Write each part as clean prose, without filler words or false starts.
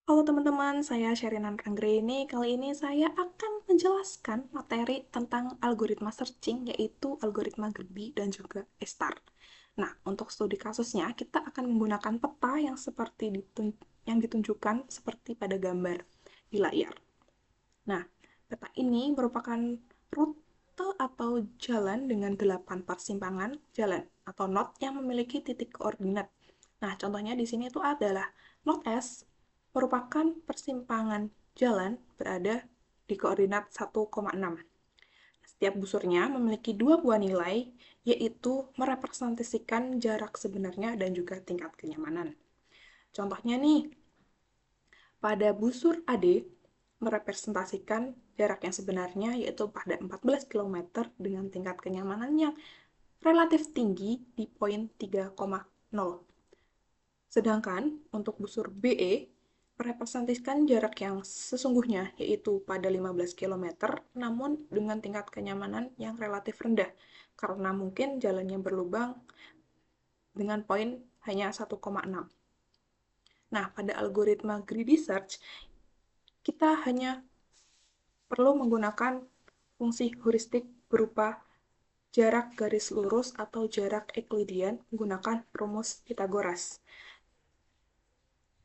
Halo teman-teman, saya Sherina Anggreni. Kali ini saya akan menjelaskan materi tentang algoritma searching, yaitu algoritma Greedy dan juga A-star. Nah, untuk studi kasusnya, kita akan menggunakan peta yang ditunjukkan seperti pada gambar di layar. Nah, peta ini merupakan rute atau jalan dengan 8 persimpangan jalan atau node yang memiliki titik koordinat. Nah, contohnya di sini itu adalah node S merupakan persimpangan jalan berada di koordinat 1,6. Setiap busurnya memiliki dua buah nilai, yaitu merepresentasikan jarak sebenarnya dan juga tingkat kenyamanan. Contohnya nih, pada busur AD merepresentasikan jarak yang sebenarnya yaitu pada 14 km dengan tingkat kenyamanan yang relatif tinggi di poin 3,0. Sedangkan untuk busur BE merepresentasikan jarak yang sesungguhnya yaitu pada 15 km namun dengan tingkat kenyamanan yang relatif rendah karena mungkin jalannya berlubang dengan poin hanya 1,6. Nah, pada algoritma greedy search kita hanya perlu menggunakan fungsi heuristik berupa jarak garis lurus atau jarak Euclidean menggunakan rumus Pythagoras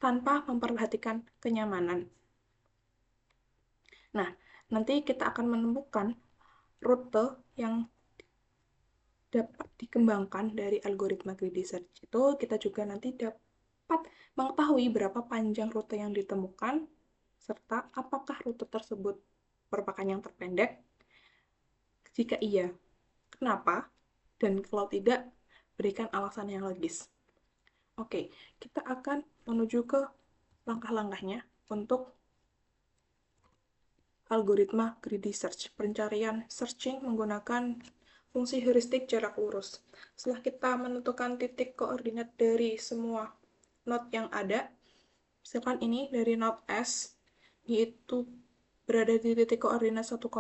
tanpa memperhatikan kenyamanan. Nah, nanti kita akan menemukan rute yang dapat dikembangkan dari algoritma greedy search. Itu kita juga nanti dapat mengetahui berapa panjang rute yang ditemukan serta apakah rute tersebut merupakan yang terpendek. Jika iya, kenapa? Dan kalau tidak, berikan alasan yang logis. Oke, kita akan menuju ke langkah-langkahnya untuk algoritma greedy search, pencarian searching menggunakan fungsi heuristik jarak lurus. Setelah kita menentukan titik koordinat dari semua node yang ada, misalkan ini dari node S, yaitu berada di titik koordinat 1,6,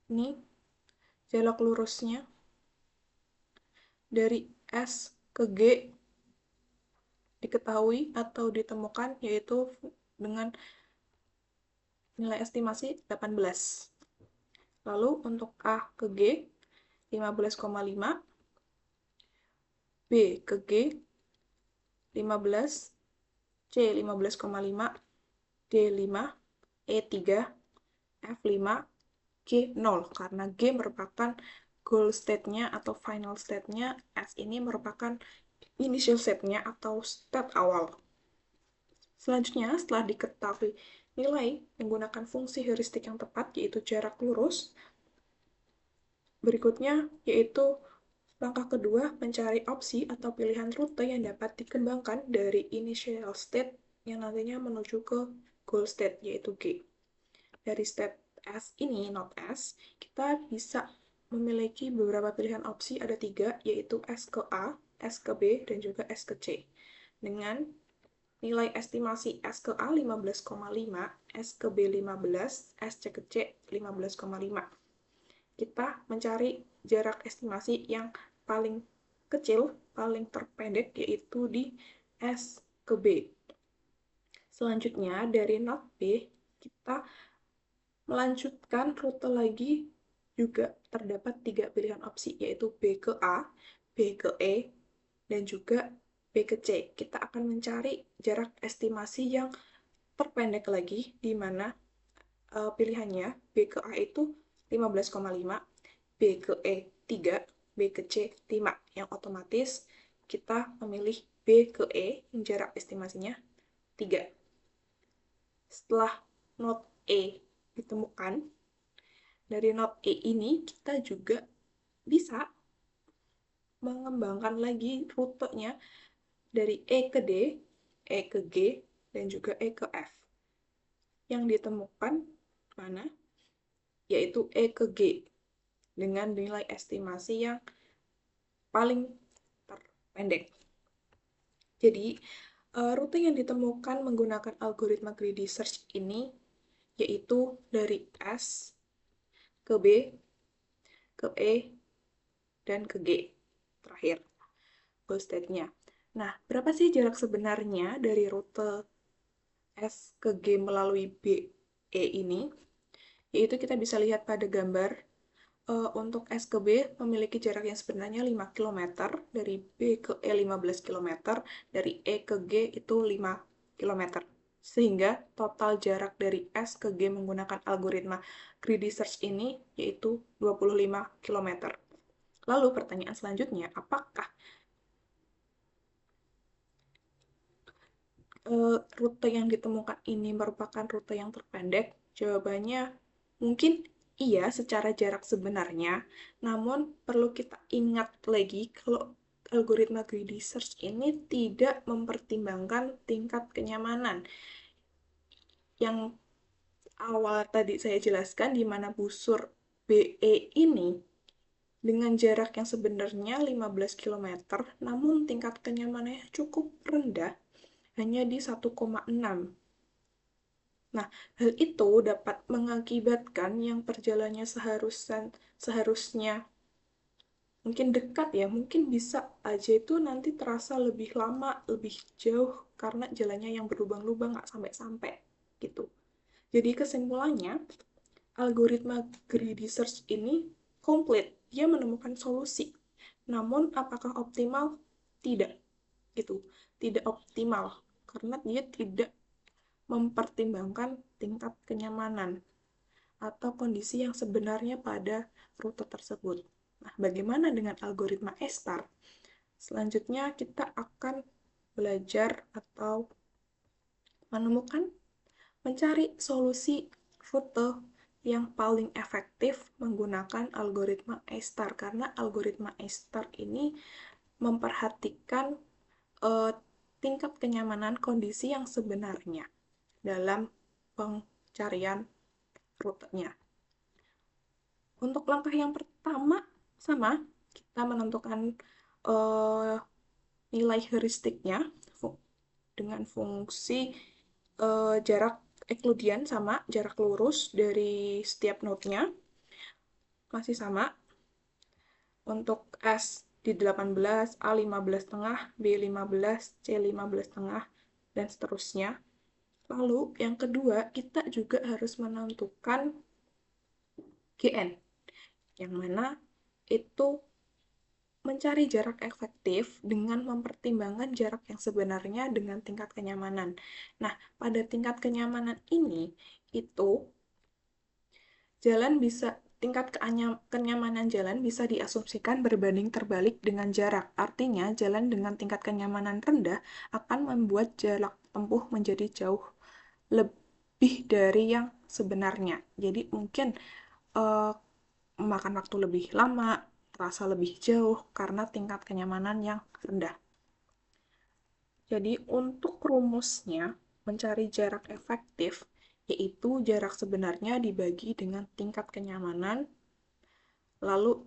ini jarak lurusnya dari S ke G diketahui atau ditemukan yaitu dengan nilai estimasi 18. Lalu untuk A ke G 15,5, B ke G 15, C 15,5, D 5, E 3, F 5, G 0 karena G merupakan goal state-nya atau final state-nya, S ini merupakan initial state-nya atau state awal. Selanjutnya, setelah diketahui nilai menggunakan fungsi heuristik yang tepat, yaitu jarak lurus, berikutnya yaitu langkah kedua, mencari opsi atau pilihan rute yang dapat dikembangkan dari initial state yang nantinya menuju ke goal state, yaitu G. Dari state S ini, not S, kita bisa memiliki beberapa pilihan opsi, ada 3, yaitu S ke A, S ke B, dan juga S ke C. Dengan nilai estimasi S ke A 15,5, S ke B 15, S ke C 15,5. Kita mencari jarak estimasi yang paling kecil, paling terpendek, yaitu di S ke B. Selanjutnya, dari node B, kita melanjutkan rute lagi, juga terdapat 3 pilihan opsi, yaitu B ke A, B ke E, dan juga B ke C. Kita akan mencari jarak estimasi yang terpendek lagi, di mana pilihannya B ke A itu 15,5, B ke E 3, B ke C 5, yang otomatis kita memilih B ke E yang jarak estimasinya 3. Setelah node E ditemukan, dari node E ini kita juga bisa mengembangkan lagi rutenya dari E ke D, E ke G, dan juga E ke F. Yang ditemukan mana? Yaitu E ke G dengan nilai estimasi yang paling terpendek. Jadi, rute yang ditemukan menggunakan algoritma greedy search ini yaitu dari S ke B, ke E, dan ke G. Terakhir, goal state-nya. Nah, berapa sih jarak sebenarnya dari rute S ke G melalui B, E ini? Yaitu kita bisa lihat pada gambar. Untuk S ke B memiliki jarak yang sebenarnya 5 km, dari B ke E 15 km, dari E ke G itu 5 km. Sehingga total jarak dari S ke G menggunakan algoritma greedy search ini yaitu 25 km. Lalu pertanyaan selanjutnya, apakah rute yang ditemukan ini merupakan rute yang terpendek? Jawabannya mungkin iya secara jarak sebenarnya, namun perlu kita ingat lagi kalau algoritma greedy search ini tidak mempertimbangkan tingkat kenyamanan. Yang awal tadi saya jelaskan, di mana busur BE ini dengan jarak yang sebenarnya 15 km, namun tingkat kenyamanannya cukup rendah, hanya di 1,6. Nah, hal itu dapat mengakibatkan yang perjalanannya seharusnya mungkin dekat ya, mungkin bisa aja itu nanti terasa lebih lama, lebih jauh karena jalannya yang berlubang-lubang nggak sampai-sampai gitu. Jadi kesimpulannya, algoritma greedy search ini komplit, dia menemukan solusi. Namun apakah optimal? Tidak, gitu. Tidak optimal karena dia tidak mempertimbangkan tingkat kenyamanan atau kondisi yang sebenarnya pada rute tersebut. Nah, bagaimana dengan algoritma E-star? Selanjutnya kita akan belajar atau mencari solusi rute yang paling efektif menggunakan algoritma E-star, karena algoritma E-star ini memperhatikan uh, tingkat kenyamanan kondisi yang sebenarnya dalam pencarian rutenya. Untuk langkah yang pertama, sama, kita menentukan uh, nilai heuristiknya dengan fungsi jarak Euclidean sama jarak lurus dari setiap node-nya masih sama. Untuk S di 18, A 15 setengah, B 15, C 15 setengah, dan seterusnya. Lalu yang kedua, kita juga harus menentukan GN, yang mana itu mencari jarak efektif dengan mempertimbangkan jarak yang sebenarnya dengan tingkat kenyamanan. Nah, pada tingkat kenyamanan ini, itu tingkat kenyamanan jalan bisa diasumsikan berbanding terbalik dengan jarak. Artinya, jalan dengan tingkat kenyamanan rendah akan membuat jarak tempuh menjadi jauh lebih dari yang sebenarnya. Jadi, mungkin uh, memakan waktu lebih lama, terasa lebih jauh karena tingkat kenyamanan yang rendah. Jadi untuk rumusnya mencari jarak efektif, yaitu jarak sebenarnya dibagi dengan tingkat kenyamanan, lalu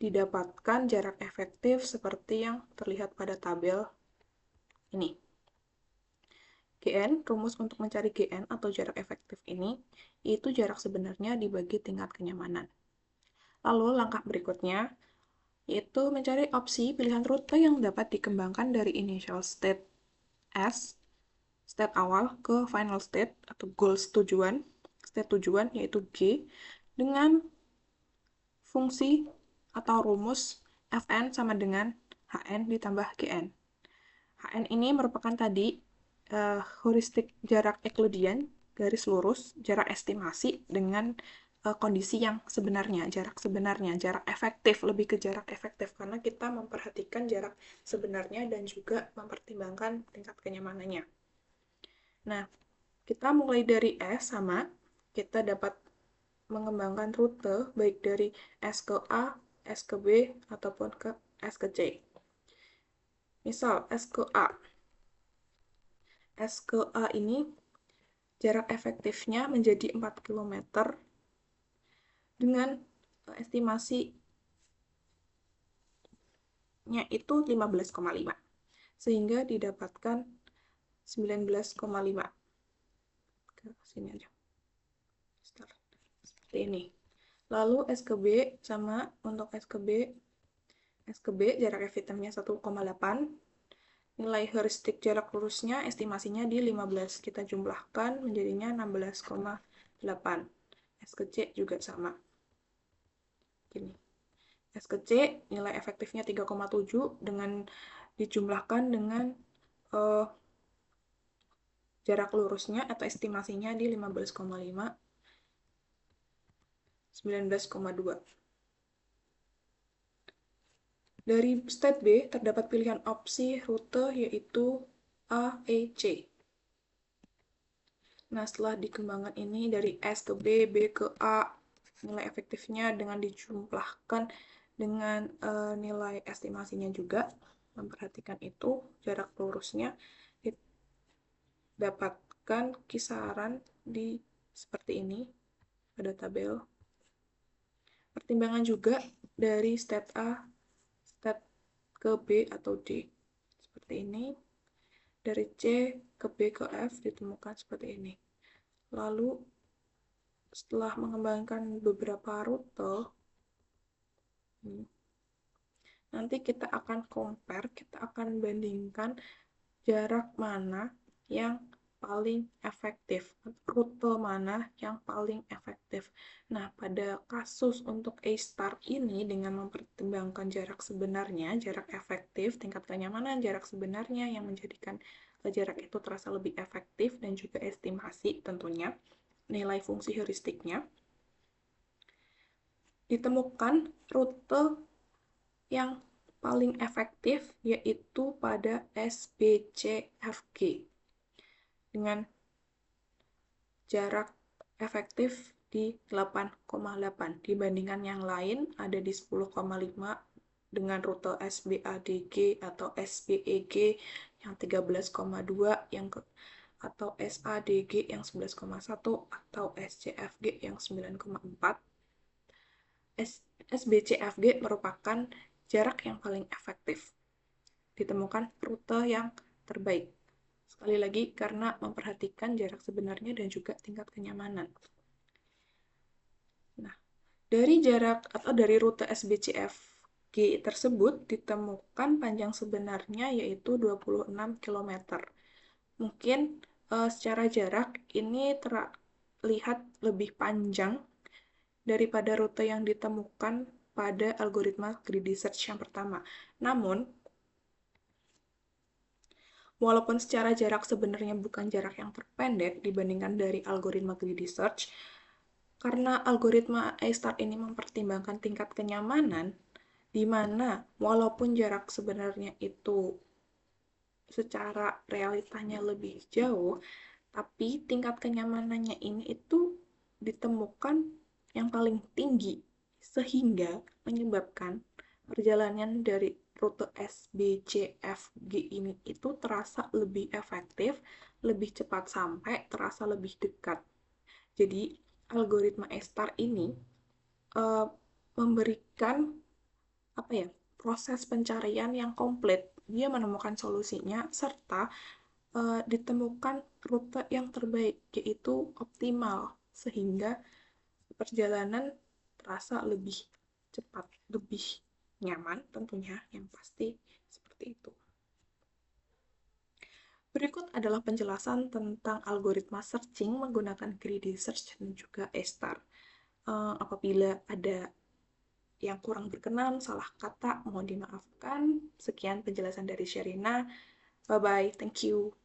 didapatkan jarak efektif seperti yang terlihat pada tabel ini. GN, rumus untuk mencari GN atau jarak efektif ini, yaitu jarak sebenarnya dibagi tingkat kenyamanan. Lalu langkah berikutnya, yaitu mencari opsi pilihan rute yang dapat dikembangkan dari initial state S, state awal, ke final state atau goals tujuan, state tujuan yaitu G, dengan fungsi atau rumus Fn sama dengan Hn ditambah Gn. Hn ini merupakan tadi heuristik jarak Euclidean, garis lurus, jarak estimasi dengan kondisi yang sebenarnya, jarak efektif, lebih ke jarak efektif, karena kita memperhatikan jarak sebenarnya dan juga mempertimbangkan tingkat kenyamanannya. Nah, kita mulai dari S sama, kita dapat mengembangkan rute baik dari S ke A, S ke B, ataupun ke S ke C. Misal S ke A. S ke A ini jarak efektifnya menjadi 4 km dengan estimasinya itu 15,5. Sehingga didapatkan 19,5. Ke sini aja. Seperti ini. Lalu S ke B sama, untuk S ke B jarak efektifnya 1,8 nilai heuristik jarak lurusnya estimasinya di 15. Kita jumlahkan menjadinya 16,8. S ke C juga sama. Gini. S ke C nilai efektifnya 3,7 dengan dijumlahkan dengan jarak lurusnya atau estimasinya di 15,5, 19,2. Dari state B, terdapat pilihan opsi rute yaitu A, E, C. Nah, setelah dikembangkan ini dari S ke B, B ke A, nilai efektifnya dengan dijumlahkan dengan nilai estimasinya juga, memperhatikan itu, jarak lurusnya didapatkan kisaran di seperti ini pada tabel. Pertimbangan juga dari state A, state ke B atau D seperti ini, dari C ke B ke F ditemukan seperti ini. Lalu setelah mengembangkan beberapa rute, nanti kita akan compare, kita akan bandingkan jarak mana yang paling efektif, rute mana yang paling efektif. Nah, pada kasus untuk A-star ini dengan mempertimbangkan jarak sebenarnya, jarak efektif, tingkat kenyamanan jarak sebenarnya yang menjadikan jarak itu terasa lebih efektif dan juga estimasi tentunya, nilai fungsi heuristiknya, ditemukan rute yang paling efektif yaitu pada SBCFG dengan jarak efektif di 8,8 dibandingkan yang lain ada di 10,5 dengan rute SBADG atau SBEG yang 13,2 yang atau SADG yang 11,1 atau SCFG yang 9,4. SBCFG merupakan jarak yang paling efektif. Ditemukan rute yang terbaik. Sekali lagi, karena memperhatikan jarak sebenarnya dan juga tingkat kenyamanan. Nah, dari jarak atau dari rute SBCFG tersebut ditemukan panjang sebenarnya yaitu 26 km. Mungkin secara jarak ini terlihat lebih panjang daripada rute yang ditemukan pada algoritma greedy search yang pertama. Namun, walaupun secara jarak sebenarnya bukan jarak yang terpendek dibandingkan dari algoritma greedy search, karena algoritma A-star ini mempertimbangkan tingkat kenyamanan, di mana walaupun jarak sebenarnya itu secara realitanya lebih jauh, tapi tingkat kenyamanannya ini itu ditemukan yang paling tinggi, sehingga menyebabkan perjalanan dari rute SBCFG ini itu terasa lebih efektif, lebih cepat sampai, terasa lebih dekat. Jadi, algoritma A-star ini memberikan proses pencarian yang komplit. Dia menemukan solusinya serta ditemukan rute yang terbaik, yaitu optimal, sehingga perjalanan terasa lebih cepat, lebih nyaman tentunya, yang pasti seperti itu. Berikut adalah penjelasan tentang algoritma searching menggunakan greedy search dan juga A-star. Apabila ada yang kurang berkenan, salah kata, mohon dimaafkan. Sekian penjelasan dari Sherina. Bye-bye, thank you.